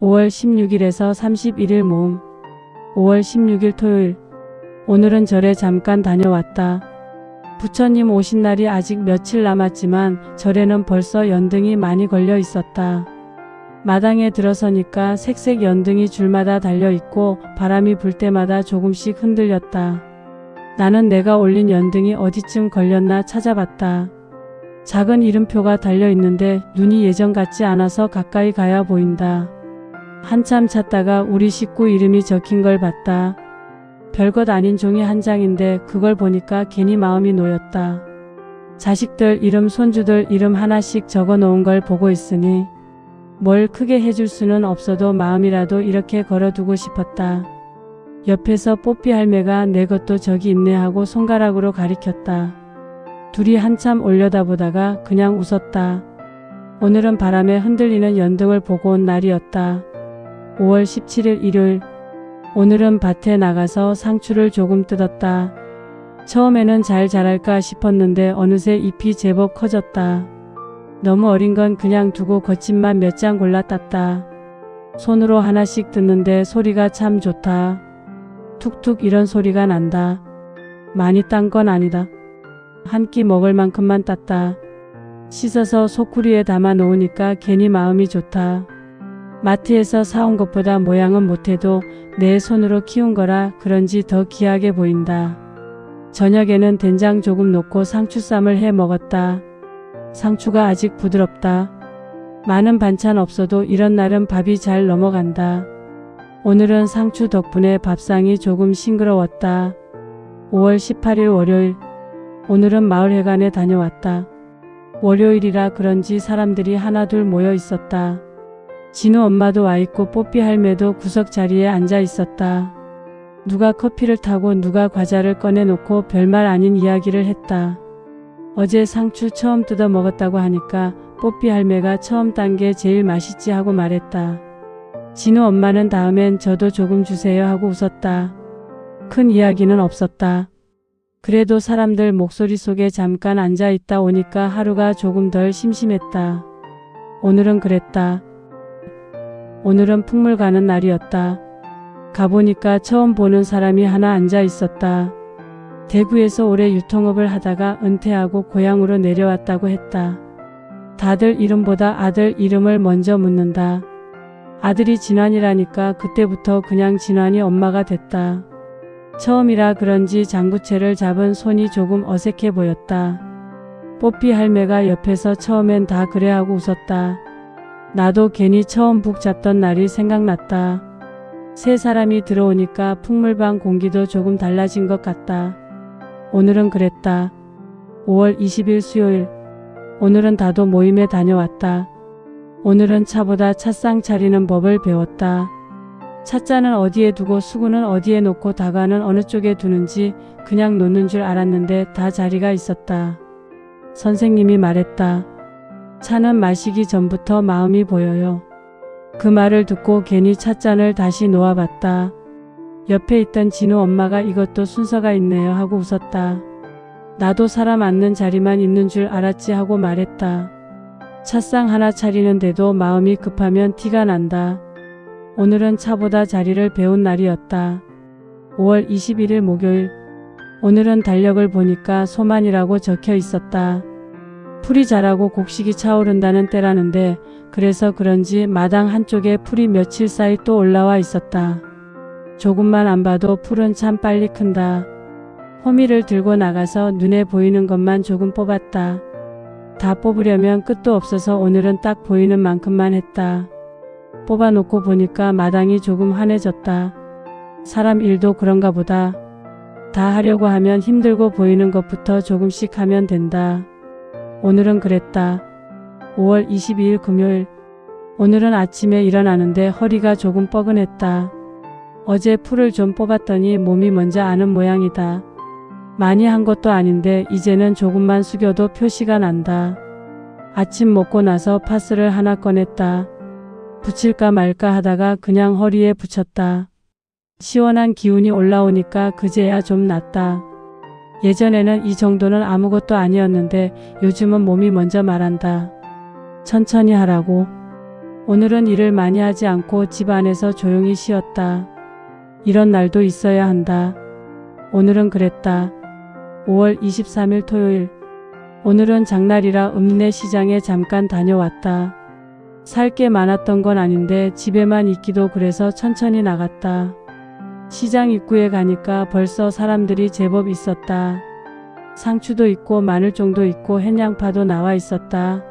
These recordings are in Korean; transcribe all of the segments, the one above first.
5월 16일에서 31일 모음. 5월 16일 토요일. 오늘은 절에 잠깐 다녀왔다. 부처님 오신 날이 아직 며칠 남았지만 절에는 벌써 연등이 많이 걸려 있었다. 마당에 들어서니까 색색 연등이 줄마다 달려있고 바람이 불 때마다 조금씩 흔들렸다. 나는 내가 올린 연등이 어디쯤 걸렸나 찾아봤다. 작은 이름표가 달려있는데 눈이 예전 같지 않아서 가까이 가야 보인다. 한참 찾다가 우리 식구 이름이 적힌 걸 봤다. 별것 아닌 종이 한 장인데 그걸 보니까 괜히 마음이 놓였다. 자식들 이름, 손주들 이름 하나씩 적어 놓은 걸 보고 있으니 뭘 크게 해줄 수는 없어도 마음이라도 이렇게 걸어두고 싶었다. 옆에서 뽀삐 할매가 내 것도 저기 있네 하고 손가락으로 가리켰다. 둘이 한참 올려다보다가 그냥 웃었다. 오늘은 바람에 흔들리는 연등을 보고 온 날이었다. 5월 17일 일요일. 오늘은 밭에 나가서 상추를 조금 뜯었다. 처음에는 잘 자랄까 싶었는데 어느새 잎이 제법 커졌다. 너무 어린 건 그냥 두고 겉잎만 몇 장 골라 땄다. 손으로 하나씩 뜯는데 소리가 참 좋다. 툭툭 이런 소리가 난다. 많이 딴 건 아니다. 한 끼 먹을 만큼만 땄다. 씻어서 소쿠리에 담아 놓으니까 괜히 마음이 좋다. 마트에서 사온 것보다 모양은 못해도 내 손으로 키운 거라 그런지 더 귀하게 보인다. 저녁에는 된장 조금 넣고 상추쌈을 해 먹었다. 상추가 아직 부드럽다. 많은 반찬 없어도 이런 날은 밥이 잘 넘어간다. 오늘은 상추 덕분에 밥상이 조금 싱그러웠다. 5월 18일 월요일. 오늘은 마을회관에 다녀왔다. 월요일이라 그런지 사람들이 하나둘 모여 있었다. 진우 엄마도 와있고 뽀삐 할매도 구석 자리에 앉아 있었다. 누가 커피를 타고 누가 과자를 꺼내놓고 별말 아닌 이야기를 했다. 어제 상추 처음 뜯어 먹었다고 하니까 뽀삐 할매가 처음 딴 게 제일 맛있지 하고 말했다. 진우 엄마는 다음엔 저도 조금 주세요 하고 웃었다. 큰 이야기는 없었다. 그래도 사람들 목소리 속에 잠깐 앉아 있다 오니까 하루가 조금 덜 심심했다. 오늘은 그랬다. 오늘은 풍물 가는 날이었다. 가보니까 처음 보는 사람이 하나 앉아 있었다. 대구에서 오래 유통업을 하다가 은퇴하고 고향으로 내려왔다고 했다. 다들 이름보다 아들 이름을 먼저 묻는다. 아들이 진환이라니까 그때부터 그냥 진환이 엄마가 됐다. 처음이라 그런지 장구채를 잡은 손이 조금 어색해 보였다. 뽀삐 할매가 옆에서 처음엔 다 그래 하고 웃었다. 나도 괜히 처음 북 잡던 날이 생각났다. 세 사람이 들어오니까 풍물방 공기도 조금 달라진 것 같다. 오늘은 그랬다. 5월 20일 수요일. 오늘은 다도 모임에 다녀왔다. 오늘은 차보다 찻상 차리는 법을 배웠다. 찻잔은 어디에 두고 수구는 어디에 놓고 다가는 어느 쪽에 두는지 그냥 놓는 줄 알았는데 다 자리가 있었다. 선생님이 말했다. 차는 마시기 전부터 마음이 보여요. 그 말을 듣고 괜히 찻잔을 다시 놓아봤다. 옆에 있던 진우 엄마가 이것도 순서가 있네요 하고 웃었다. 나도 사람 앉는 자리만 있는 줄 알았지 하고 말했다. 찻상 하나 차리는데도 마음이 급하면 티가 난다. 오늘은 차보다 자리를 배운 날이었다. 5월 21일 목요일. 오늘은 달력을 보니까 소만이라고 적혀 있었다. 풀이 자라고 곡식이 차오른다는 때라는데 그래서 그런지 마당 한쪽에 풀이 며칠 사이 또 올라와 있었다. 조금만 안 봐도 풀은 참 빨리 큰다. 호미를 들고 나가서 눈에 보이는 것만 조금 뽑았다. 다 뽑으려면 끝도 없어서 오늘은 딱 보이는 만큼만 했다. 뽑아놓고 보니까 마당이 조금 환해졌다. 사람 일도 그런가 보다. 다 하려고 하면 힘들고 보이는 것부터 조금씩 하면 된다. 오늘은 그랬다. 5월 22일 금요일. 오늘은 아침에 일어나는데 허리가 조금 뻐근했다. 어제 풀을 좀 뽑았더니 몸이 먼저 아는 모양이다. 많이 한 것도 아닌데 이제는 조금만 숙여도 표시가 난다. 아침 먹고 나서 파스를 하나 꺼냈다. 붙일까 말까 하다가 그냥 허리에 붙였다. 시원한 기운이 올라오니까 그제야 좀 낫다. 예전에는 이 정도는 아무것도 아니었는데 요즘은 몸이 먼저 말한다. 천천히 하라고. 오늘은 일을 많이 하지 않고 집 안에서 조용히 쉬었다. 이런 날도 있어야 한다. 오늘은 그랬다. 5월 23일 토요일. 오늘은 장날이라 읍내 시장에 잠깐 다녀왔다. 살 게 많았던 건 아닌데 집에만 있기도 그래서 천천히 나갔다. 시장 입구에 가니까 벌써 사람들이 제법 있었다. 상추도 있고 마늘종도 있고 햇양파도 나와 있었다.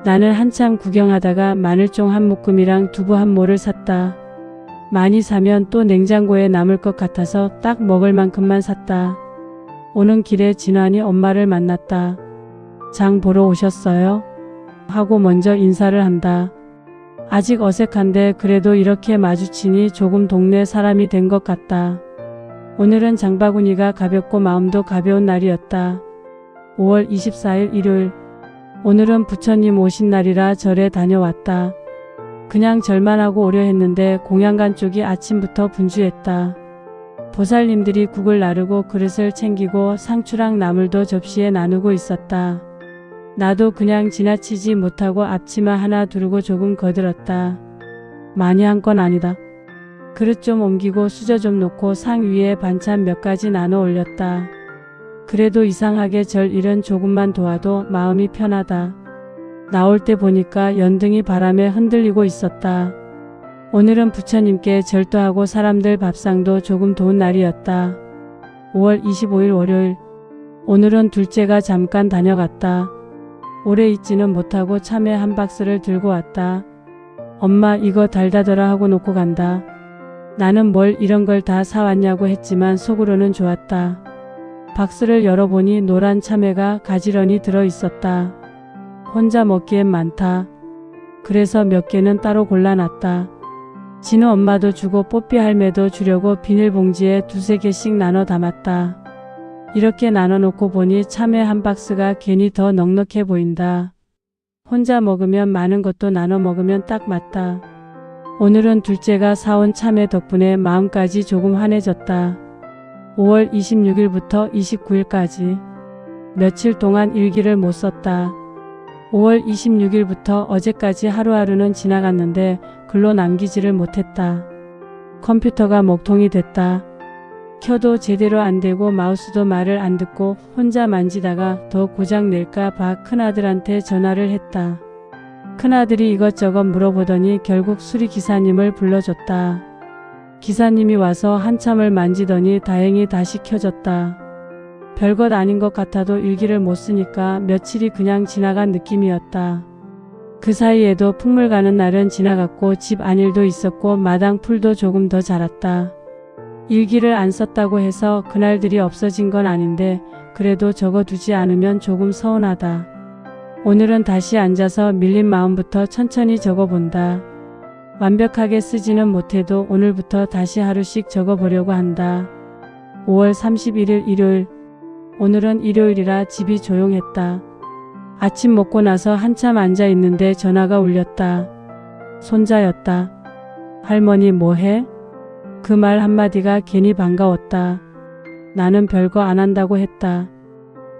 나는 한참 구경하다가 마늘종 한 묶음이랑 두부 한 모를 샀다. 많이 사면 또 냉장고에 남을 것 같아서 딱 먹을 만큼만 샀다. 오는 길에 진환이 엄마를 만났다. 장 보러 오셨어요? 하고 먼저 인사를 한다. 아직 어색한데 그래도 이렇게 마주치니 조금 동네 사람이 된 것 같다. 오늘은 장바구니가 가볍고 마음도 가벼운 날이었다. 5월 24일 일요일. 오늘은 부처님 오신 날이라 절에 다녀왔다. 그냥 절만 하고 오려 했는데 공양간 쪽이 아침부터 분주했다. 보살님들이 국을 나르고 그릇을 챙기고 상추랑 나물도 접시에 나누고 있었다. 나도 그냥 지나치지 못하고 앞치마 하나 두르고 조금 거들었다. 많이 한 건 아니다. 그릇 좀 옮기고 수저 좀 놓고 상 위에 반찬 몇 가지 나눠 올렸다. 그래도 이상하게 절 일은 조금만 도와도 마음이 편하다. 나올 때 보니까 연등이 바람에 흔들리고 있었다. 오늘은 부처님께 절도하고 사람들 밥상도 조금 도운 날이었다. 5월 25일 월요일. 오늘은 둘째가 잠깐 다녀갔다. 오래 있지는 못하고 참외 한 박스를 들고 왔다. 엄마 이거 달다더라 하고 놓고 간다. 나는 뭘 이런 걸 다 사왔냐고 했지만 속으로는 좋았다. 박스를 열어보니 노란 참외가 가지런히 들어 있었다. 혼자 먹기엔 많다. 그래서 몇 개는 따로 골라놨다. 진우 엄마도 주고 뽀삐 할매도 주려고 비닐봉지에 두세 개씩 나눠 담았다. 이렇게 나눠놓고 보니 참외 한 박스가 괜히 더 넉넉해 보인다. 혼자 먹으면 많은 것도 나눠 먹으면 딱 맞다. 오늘은 둘째가 사온 참외 덕분에 마음까지 조금 환해졌다. 5월 26일부터 29일까지 며칠 동안 일기를 못 썼다. 5월 26일부터 어제까지 하루하루는 지나갔는데 글로 남기지를 못했다. 컴퓨터가 먹통이 됐다. 켜도 제대로 안 되고 마우스도 말을 안 듣고 혼자 만지다가 더 고장 낼까 봐 큰아들한테 전화를 했다. 큰아들이 이것저것 물어보더니 결국 수리기사님을 불러줬다. 기사님이 와서 한참을 만지더니 다행히 다시 켜졌다. 별것 아닌 것 같아도 일기를 못 쓰니까 며칠이 그냥 지나간 느낌이었다. 그 사이에도 풍물 가는 날은 지나갔고 집 안일도 있었고 마당 풀도 조금 더 자랐다. 일기를 안 썼다고 해서 그날들이 없어진 건 아닌데 그래도 적어두지 않으면 조금 서운하다. 오늘은 다시 앉아서 밀린 마음부터 천천히 적어본다. 완벽하게 쓰지는 못해도 오늘부터 다시 하루씩 적어보려고 한다. 5월 31일 일요일. 오늘은 일요일이라 집이 조용했다. 아침 먹고 나서 한참 앉아 있는데 전화가 울렸다. 손자였다. 할머니 뭐해? 그 말 한마디가 괜히 반가웠다. 나는 별거 안 한다고 했다.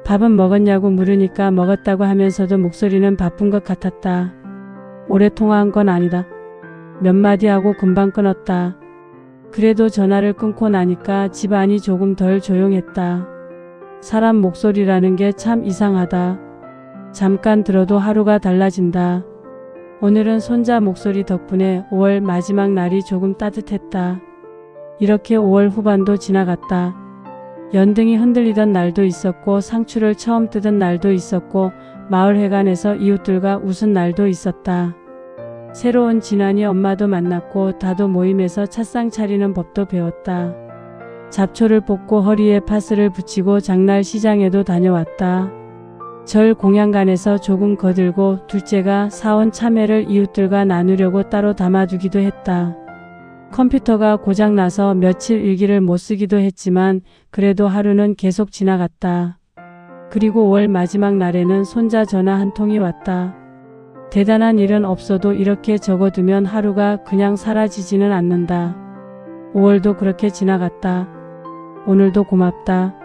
밥은 먹었냐고 물으니까 먹었다고 하면서도 목소리는 바쁜 것 같았다. 오래 통화한 건 아니다. 몇 마디 하고 금방 끊었다. 그래도 전화를 끊고 나니까 집안이 조금 덜 조용했다. 사람 목소리라는 게 참 이상하다. 잠깐 들어도 하루가 달라진다. 오늘은 손자 목소리 덕분에 5월 마지막 날이 조금 따뜻했다. 이렇게 5월 후반도 지나갔다. 연등이 흔들리던 날도 있었고 상추를 처음 뜯은 날도 있었고 마을회관에서 이웃들과 웃은 날도 있었다. 새로운 진환이 엄마도 만났고 다도 모임에서 찻상 차리는 법도 배웠다. 잡초를 뽑고 허리에 파스를 붙이고 장날 시장에도 다녀왔다. 절 공양간에서 조금 거들고 둘째가 사온 참외를 이웃들과 나누려고 따로 담아두기도 했다. 컴퓨터가 고장나서 며칠 일기를 못 쓰기도 했지만 그래도 하루는 계속 지나갔다. 그리고 5월 마지막 날에는 손자 전화 한 통이 왔다. 대단한 일은 없어도 이렇게 적어두면 하루가 그냥 사라지지는 않는다. 5월도 그렇게 지나갔다. 오늘도 고맙다.